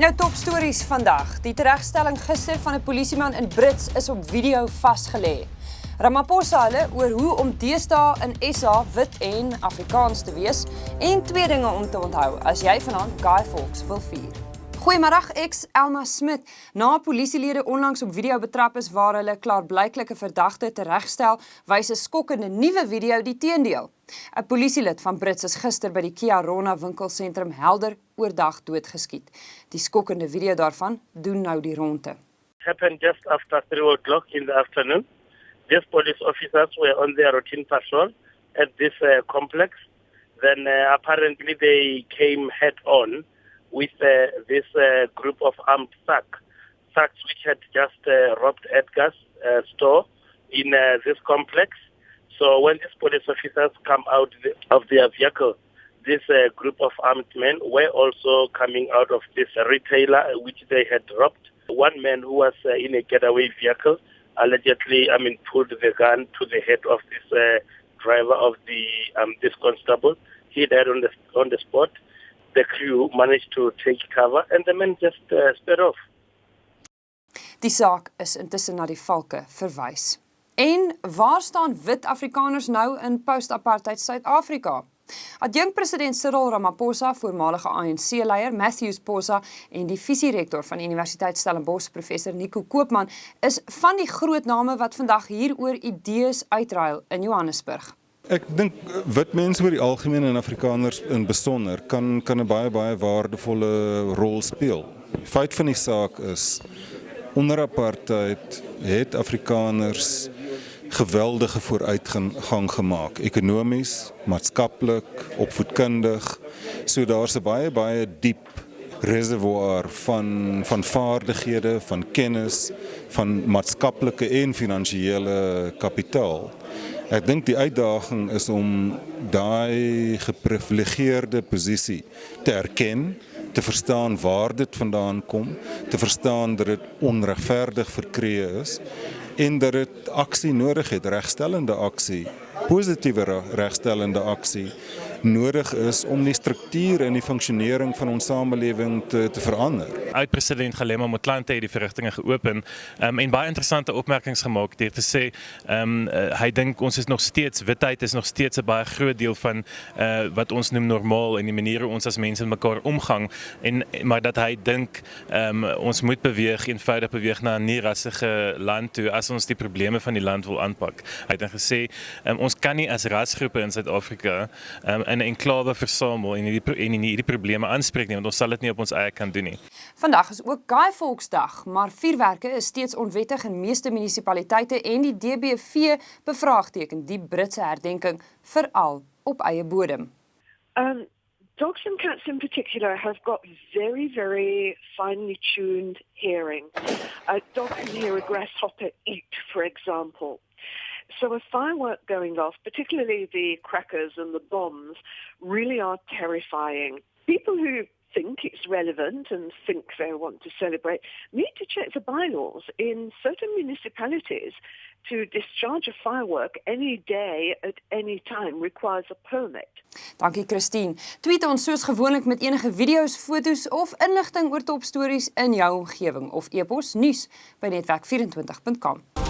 In jou topstories vandag, die teregstelling gister van 'n polisieman in Brits is op video vasgelê. Ramaphosa hulle oor hoe om deesdae in SA wit en Afrikaans te wees en twee dinge om te onthou as jy vanaand Guy Fawkes wil vier. Goeiemiddag, ek's Elma Smit. Na polisielede onlangs op video betrap is waar hulle klaarblyklike verdagte teregstel, wys 'n skokkende nuwe video die teendeel. 'n Polisielid van Brits is gister by die Kia Rona winkelsentrum Helder oordag doodgeskiet. Die skokkende video daarvan doen nou die ronde. Happened just after 3 o'clock in the afternoon. These police officers were on their routine patrol at this complex. Then apparently they came head-on with this group of armed thugs which had just robbed Edgar's store in this complex. So when these police officers come out of their vehicle, this group of armed men were also coming out of this retailer which they had robbed. One man who was in a getaway vehicle allegedly, pulled the gun to the head of this driver of this constable. He died on the spot. The crew managed to take cover and the men just sped off. Die saak is intussen na die valke verwys. En waar staan wit Afrikaners nou in post-apartheid Suid-Afrika? Adjunkt-president Cyril Ramaphosa, voormalige ANC-leier Matthew Posa en die visierektor van Universiteit Stellenbosch, professor Nico Koopman, is van die groot name wat vandag hieroor idees uitruil in Johannesburg. Ek dink wit mense oor die algemeen en Afrikaners in besonder kan 'n baie waardevolle rol speel. Die feit van die saak is, onder apartheid het Afrikaners geweldige vooruitgang gemaak, ekonomies, maatskaplik, opvoedkundig. So daar's 'n baie diep reservoir van vaardighede, van kennis, van maatskaplike en finansiële kapitaal. Ek dink die uitdaging is om daai geprivilegeerde posisie te erken, te verstaan waar dit vandaan kom, te verstaan dat dit onregverdig verkry is en dat dit aksie nodig het, regstellende aksie, positiewe regstellende aksie nodig is om die struktuur en die funksionering van ons samelewing te verander. Oud-president Kgalema Motlanthe het die verrigtinge geopen en baie interessante opmerkings gemaak deur te sê hy dink ons is nog steeds, witheid is nog steeds 'n baie groot deel van wat ons noem normaal en die maniere ons as mense met mekaar omgang maar dat hy dink ons moet eenvoudig beweeg na 'n nie-rassige land toe as ons die probleme van die land wil aanpak. Hy het dan gesê ons kan nie as rasgroepe in Suid-Afrika in 'n enklawe versamel en hierdie probleme aanspreek nie, want ons sal dit nie op ons eie kan doen nie. Vandag is ook Guy Fawkes Dag, maar vuurwerke is steeds onwettig in meeste munisipaliteite en die DBV bevraagteken die Britse herdenking veral op eie bodem. Dogs and cats in particular have got very finely tuned hearing. A dog can hear a grasshopper eat, for example. So a firework going off, particularly the crackers and the bombs, really are terrifying. People who think it's relevant and think they want to celebrate need to check the bylaws in certain municipalities. To discharge a firework any day at any time requires a permit. Dankie Christine. Tweet ons soos gewoonlik met enige video's, foto's of inligting oor topstories in jou omgewing of e-pos nuus by netwerk24.com.